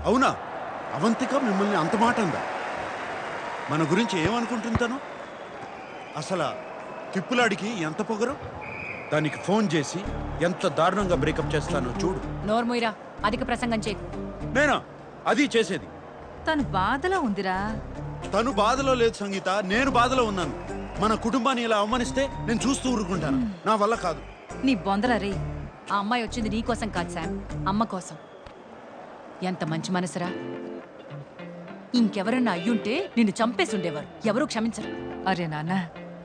అవునా? అవంతిక మిమ్మల్ని అంత మాట అందా? మన గురించి ఏమనుకుంటుంటాను? అసలు తిప్పులాడికి ఎంత పొగరు? దానికి ఫోన్ చేసి ఎంత దారుణంగా బ్రేకప్ చేస్తానో చూడు. నోర్ముయిరా, అధిక ప్రసంగం చేయి. నేనా అది చేసేది? తను బాధలో ఉందిరా. తను బాధలో లేదు సంగీత, నేను బాధలో ఉన్నాను. మన కుటుంబాన్ని ఇలా అవమానిస్తే నేను చూస్తూ ఊరుకుంటాను. నా వల్ల కాదు. నీ బొందల రే. ఆ అమ్మాయి వచ్చింది నీ కోసం కాదు శామ్, అమ్మ కోసం. ఎంత మంచి మనసురా. ఇంకెవరన్నా అయ్యుంటే నిన్ను చంపేసి ఉండేవారు. ఎవరూ క్షమించరు. అరే నాన్న,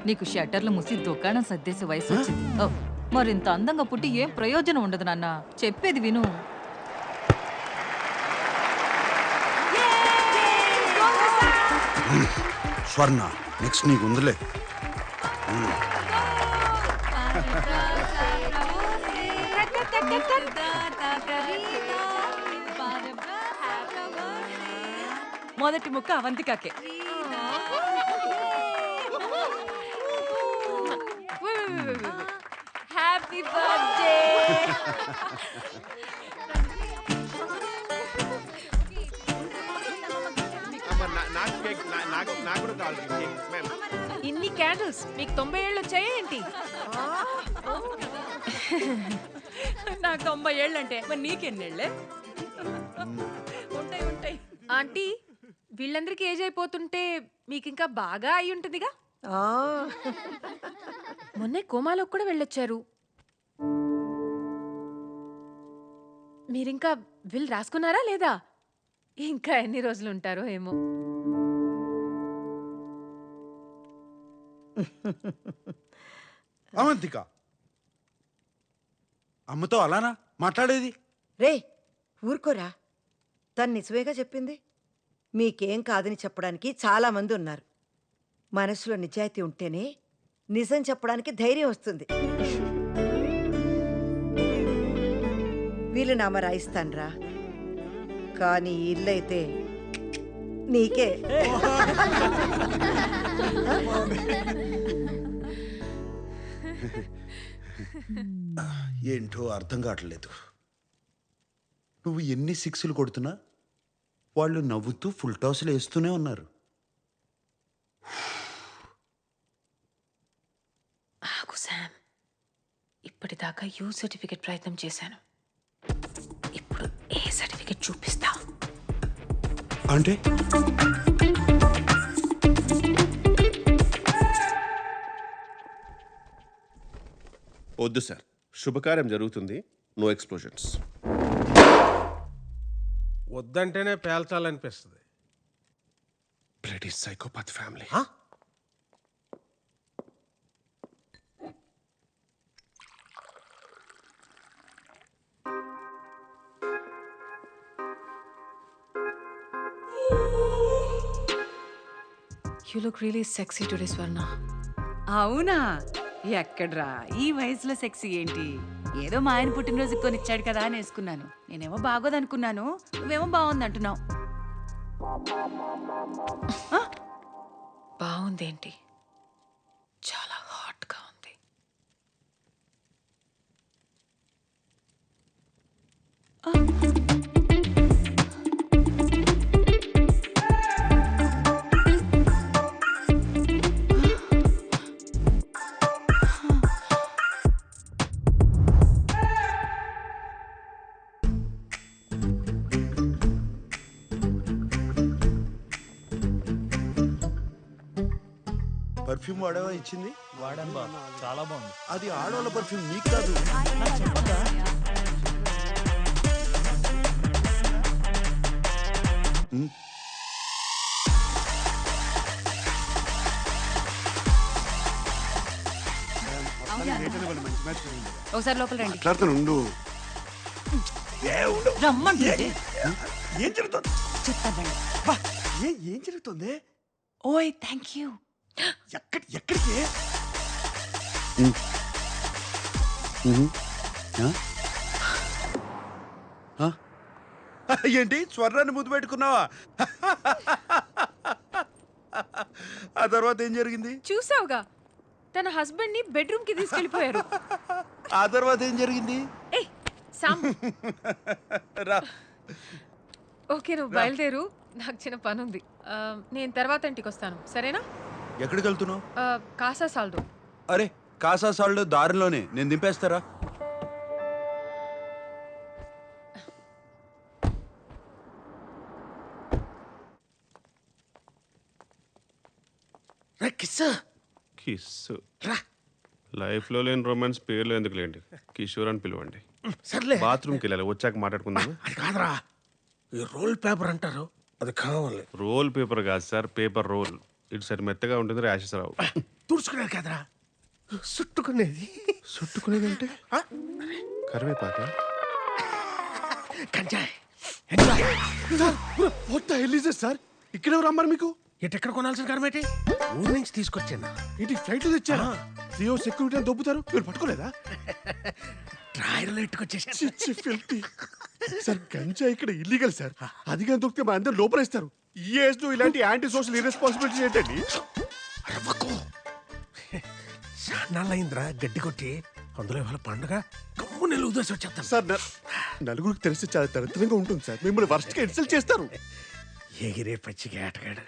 నీకు షట్టర్లు మూసి దుకాణం సర్దేసే వయసు వచ్చింది. ఓ, మరింత అందంగా పుట్టి ఏం ప్రయోజనం ఉండదు నాన్న. చెప్పేది విను. స్వర్ణ, నెక్స్ట్ నీకు ఉందిలే. మొదటి ముక్క అవంతికాకే. Happy birthday. ఇన్ని క్యాండిల్స్ మీకు 90 ఏళ్ళు వచ్చాయా ఏంటి? నాకు 90 ఏళ్ళంటే మరి నీకెన్నేళ్లే? ఉంటాయి ఉంటాయి. ఆంటీ, వీళ్ళందరికీ ఏజ్ అయిపోతుంటే మీకు ఇంకా బాగా అయి ఉంటుందిగా. మొన్నే కోమాలోకి కూడా వెళ్ళొచ్చారు. మీరింకా విల్ రాసుకున్నారా లేదా? ఇంకా ఎన్ని రోజులు ఉంటారో ఏమో. అవంతిక, అమ్మతో అలానా మాట్లాడేది? రే ఊరుకోరా, తను నిజమేగా చెప్పింది. మీకేం కాదని చెప్పడానికి చాలామంది ఉన్నారు. మనసులో నిజాయితీ ఉంటేనే నిజం చెప్పడానికి ధైర్యం వస్తుంది. వీళ్ళు నామ రాయిస్తాన్రా, కానీ ఇల్లైతే నీకే. ఏంటో అర్థం కావట్లేదు. నువ్వు ఎన్ని సిక్స్లు కొడుతున్నా వాళ్ళు నవ్వుతూ ఫుల్ టాస్లు వేస్తూనే ఉన్నారు. ఆగు శామ్, ఇప్పటిదాకా యూ సర్టిఫికెట్ ప్రయత్నం చేశాను. ఇప్పుడు ఏ సర్టిఫికెట్ చూపిస్తా. అంటే వద్దు సార్, శుభకార్యం జరుగుతుంది, నో ఎక్స్ప్లోజన్స్. వద్దంటేనే పేల్చాలనిపిస్తుంది. Bloody psychopath family. You look really sexy today, Swarna. అవునా? ఎక్కడ్రా ఈ వయసులో సెక్సీ ఏంటి? ఏదో మా ఆయన పుట్టినరోజు కొనిచ్చాడు కదా అని వేసుకున్నాను. నేనేమో బాగోదనుకున్నాను, నువ్వేమో బాగుందంటున్నావు. బాగుందేంటి? చాలా హాట్గా ఉంది. పర్ఫ్యూమ్ వాడేవా ఇచ్చింది? వాడాను బాబు, చాలా బాగుంది. అది ఆడవాళ్ళ పర్ఫ్యూమ్, నీకు కాదు. ఒకసారి లోపల రండి. మాట్లాడుతాను. రమ్మంటుంటే ఏం జరుగుతుంది? చెప్తానండి. ఏం జరుగుతుంది? ఓయ్ థ్యాంక్ యూ. ఎక్కడికి? ఏంటి స్వర్ణాన్ని ముద్దు పెట్టుకున్నావా? ఆ తర్వాత ఏం జరిగింది? చూసావుగా, తన హస్బెండ్ ని బెడ్రూమ్ కి తీసుకెళ్లిపోయారు. ఆ తర్వాత ఏం జరిగింది? ఏయ్ సామ్, రా. ఓకే నువ్వు బయలుదేరు, నాకు చిన్న పని ఉంది. నేను తర్వాత ఇంటికి వస్తాను, సరేనా? ఎక్కడికి వెళ్తున్నావు? కాసా సాల్దో. అరే కాసా సాల్డ్ దారిలోనే, నేను దింపేస్తారా? రా కిస్ కిస్ రా. లైఫ్లో లేని రొమాన్స్ పేర్లు ఎందుకు లేండి, కిషోర్ అని పిలవండి. సర్లే, బాత్రూమ్కి వెళ్ళాలి, వచ్చాక మాట్లాడుకుందాం. అది కాదురా, ఈ రోల్ పేపర్ అంటారు, అది కావాలి. రోల్ పేపర్ కాదు సార్, పేపర్ రోల్. ఇటు సరి మెత్తగా ఉంటుంది, ర్యాషెస్ రావు. తుడుచుకునేది కాదురా, చుట్టుకునేది. చుట్టుకునేది అంటే ఆ? కరివేపాక. గంజాయి ఎంజాయ్. సార్ ఇక్కడ రమ్మని మీకు ఎక్కడ కొనాల్సిన కరమేటి ఊరు నుంచి తీసుకొచ్చాను. ఏంటి ఫ్లైట్ తెచ్చారా? జియో సెక్యూరిటీ అని దొబ్బుతారు, మీరు పట్టుకోలేదా? డ్రాయర్లో ఎట్టుకొచ్చేసాను. చిచ్చి ఫిల్తీ. సార్ గంజా ఇక్కడ ఇల్లీగల్ సార్, అదిగా దొరికితే మా అందరు లోపల ఇస్తారు. ఈ ఏజ్ లో ఇలాంటి యాంటీ సోషల్ ఇర్రెస్పాన్సిబిలిటీ ఏంటండి? రవ్వకు సాన్నాళ్ళయిందిరా గడ్డి కొట్టి, అందులో ఇవాళ పండుగ కమ్ము నెల ఉదాసి వచ్చేస్తాను. సార్ నలుగురికి తెలిసి చాలా దరిద్రంగా ఉంటుంది సార్, మిమ్మల్ని వర్స్ట్ గా ఇన్సల్ట్ చేస్తారు. ఎగిరే పచ్చికి ఆటగాడు,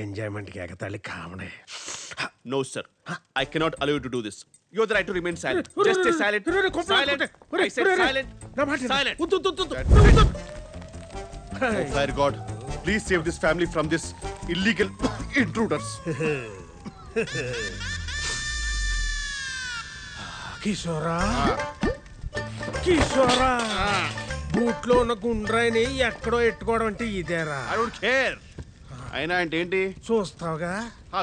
ఎంజాయ్మెంట్కి ఎగతాళి కామనే. No sir, I cannot allow you to do this. You have the right to remain silent. Just stay silent. Silent. I said silent. Silent. Oh fire God, please save this family from this illegal intruders. కిషోరా కిషోరా, బూట్లో ఉన్న గుండ్రాయిని ఎక్కడో ఎట్టుకోవడం అంటే ఇదేరా. I don't care. అయినా అంటే ఏంటి? చూస్తావుగా,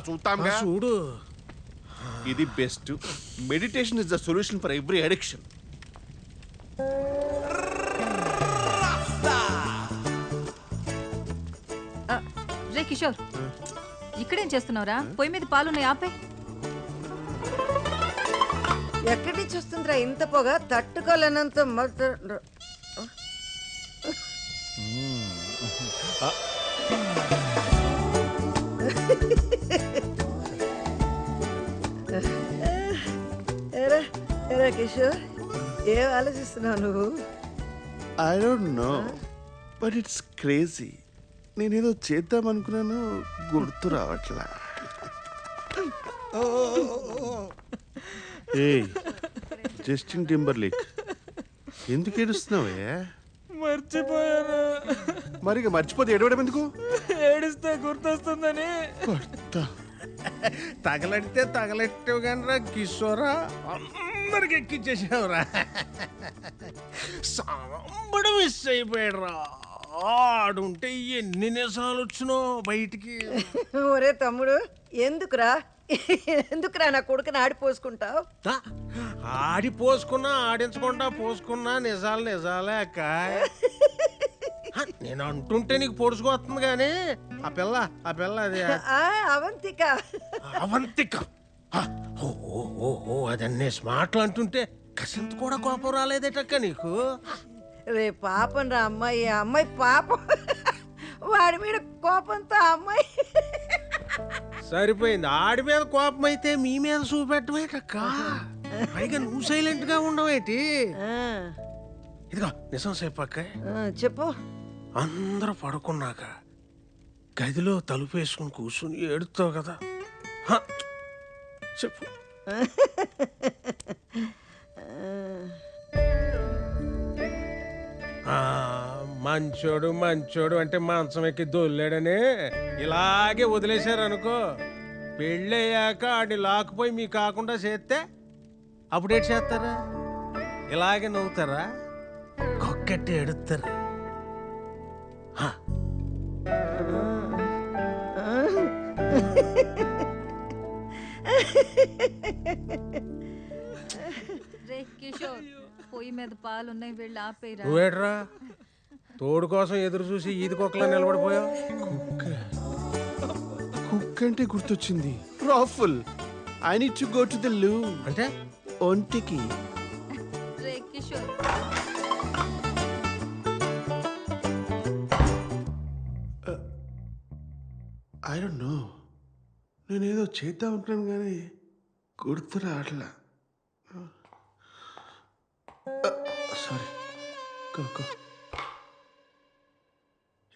చూస్తాంగా. చూడు. ఇది best. Meditation is the solution for every addiction. రే కిషోర్, ఇక్కడేం చేస్తున్నావురా? పొయ్యి మీద పాలున్నాయి, ఆపే. ఎక్కడి నుంచి వస్తుందిరా ఇంత పొగ? తట్టుకోలేనంత ఎరా ఎరా కిషోర్, ఏం ఆలోచిస్తున్నావు నువ్వు? I don't no, but it's crazy. నేనేదో చేద్దాం అనుకున్నాను, గుర్తు రావట్లా. ఏయ్ జస్టిన్ టింబర్లేక్, ఎందుకు ఏడుస్తున్నావే? మర్చిపోయాను. మరి ఇక మర్చిపోతే ఏడవడం ఎందుకు? ఏడిస్తే గుర్తొస్తుందని. తగలడితే తగలెట్టావు కానీ రా కిషోరా, అందరికి ఎక్కించేసావురా. సాంబడు మిస్ అయిపోయాడు రా. ఆడుంటే ఎన్ని నిజాలు వచ్చినో బయటికి. ఒరే తమ్ముడు, ఎందుకురా ఎందుకురా నా కొడుకుని ఆడిపోసుకుంటావు? ఆడి పోసుకున్నా ఆడించకుండా పోసుకున్నా నిజాలు నిజాలే అక్క. నేను అంటుంటే నీకు పొడుచుకొస్తుంది కానీ ఆ పిల్ల అది అవంతిక. అవంతిక ఓ అదన్నీ స్మార్ట్లు అంటుంటే కసింత కూడా కోపం రాలేదేటక్క నీకు? రే పాపం రా అమ్మాయి, అమ్మాయి పాపం. వాడి మీద కోపంతో అమ్మాయి సరిపోయింది. ఆడి మీద కోపం అయితే మీ మీద చూపెట్టమేటక్క. పైగా నువ్వు సైలెంట్ గా ఉండవేటి? ఇదిగో నిజం చెప్పక్క. చెప్పు. అందరూ పడుకున్నాక గదిలో తలుపేసుకుని కూర్చుని ఏడుతావు కదా, హ, చెప్పు. మంచోడు మంచోడు అంటే మంచం ఎక్కి దొల్లాడని ఇలాగే వదిలేశారనుకో, పెళ్ళయ్యాక ఆడిని లాక్కుపోయి మీ కాకుండా చేస్తే అప్పుడేటి చేస్తారా? ఇలాగే నవ్వుతారా? కొక్కెట్టి ఎడుతారు. రే కిషోర్, పొయ్యి మీద పాలున్నాయి, వెళ్ళి ఆపేరా. నువ్వేట్రా తోడు కోసం ఎదురు చూసి ఈది కుక్కలా నిలబడిపోయావు? కుక్ అంటే గుర్తొచ్చింది. రాఫుల్, I need to go to the loo. అంటే ఒంటికి. రే కిషోర్, ఐ డోంట్ నో, నేనేదో చేద్దాం అనుకున్నాను కానీ గుర్తు రావట్లా. సారీ.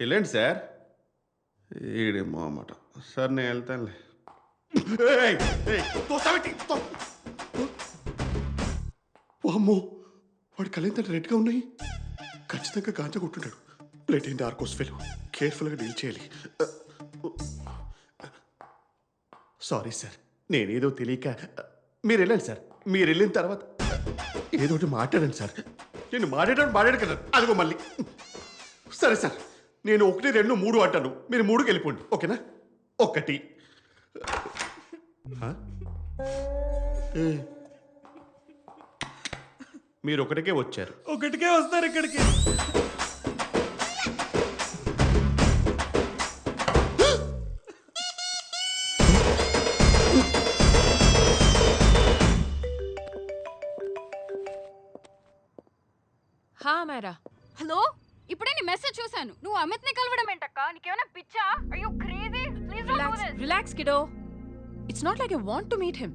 వెళ్ళండి సార్. ఈడేమో అన్నమాట. సార్ నేను వెళ్తానులే. అమ్మో, వాడి కళ్ళెంత రెడ్గా ఉన్నాయి. ఖచ్చితంగా గాంజా కొట్టుంటాడు. ప్లేట్ ఏంటి ఆర్కోస్ ఫెలో. కేర్ఫుల్గా డీల్ చేయాలి. సారీ సార్, నేనేదో తెలియక. మీరు వెళ్ళండి సార్. మీరు వెళ్ళిన తర్వాత ఏదో ఒకటి మాట్లాడండి సార్. నేను మాట్లాడాడు కదా, అదిగో మళ్ళీ. సరే సార్, నేను 1, 2, 3 అంటాను. మీరు 3కి వెళ్ళిపోండి, ఓకేనా? 1. మీరు 1కే వచ్చారు. ఒకటికే వస్తారు ఇక్కడికి. హా మేరా. హలో, ఇప్పుడే నీ మెసేజ్ చూశాను. నువ్వు అమిత్ ని కలవడం ఏంటక్క? నీకేమైనా పిచ్చా? Are you crazy? Please don't do this. Relax kiddo. It's not like I want to meet him.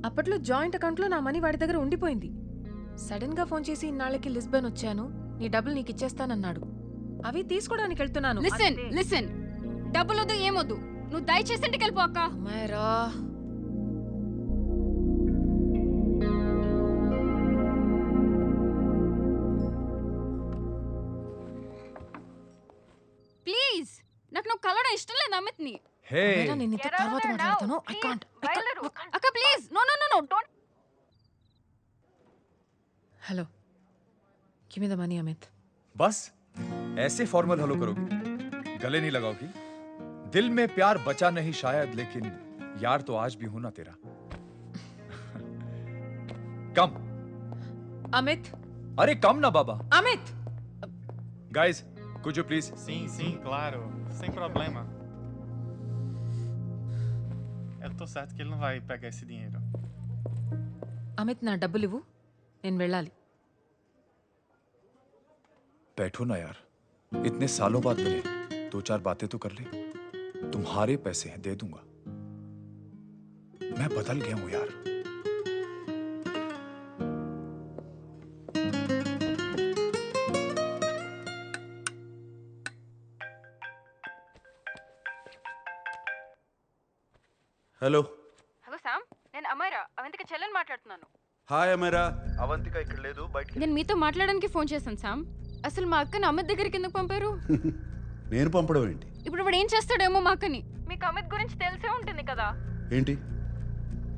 అప్పట్లో జాయింట్ అకౌంట్లో నా మనీ వాడి దగ్గర ఉండిపోయింది. సడన్ గా ఫోన్ చేసి ఇన్నాళ్ళకి లిస్బన్ వచ్చాను, నీ డబ్బులు నీకు ఇచ్చేస్తానన్నాడు. అవి తీసుకోవడానికి వెళ్తున్నాను. లిసన్, డబ్బులొద్దు ఏమొద్దు. నువ్వు దయచేసి ఇంటికి వెళ్ళిపో అక్క. మేరా. ప్లీజ్, నాకు నువ్వు కలవడం ఇష్టం లేదు అమిత్ ని. మేరా, నేను నీతో తర్వాత మాట్లాడతాను. I can't. అక్క please, no don't. Hello, give me the money Amit. बस ऐसे फॉर्मल हेलो करोगी, गले नहीं लगाओगी? दिल में प्यार बचा नहीं शायद, लेकिन यार तो आज भी हूं ना तेरा. कम. అమిత్, अरे कम ना बाबा. Amit. Guys, could you please? Sim, claro. Sem problema. Eu tô certo que ele não vai pegar esse dinheiro. Amit, నా డబ్బులు ఇవ్వు, నేను వెళ్ళాలి. बैठो ना यार, इतने सालों बाद मिले, 2-4 बातें तो कर ले. तुम्हारे पैसे हैं, दे दूंगा. मैं बदल गया हूं यार. హలో. హలో శామ్, నేను అమైరా, అవంతిక చెల్లెని మాట్లాడుతున్నాను. హాయ్ అమేరా. అవంతిక ఇక్కడ లేదు, బయటికి. నేను మీతో మాట్లాడడానికి ఫోన్ చేశాను శామ్. అసలు మా అక్కని అమిత్ దగ్గరికి ఎందుకు పంపారు? నేను పంపడం ఏంటి? ఇప్పుడు వాడు ఏం చేస్తాడేమో మా అక్కని. మీకు అమిత్ గురించి తెలిసే ఉంటుంది కదా. ఏంటి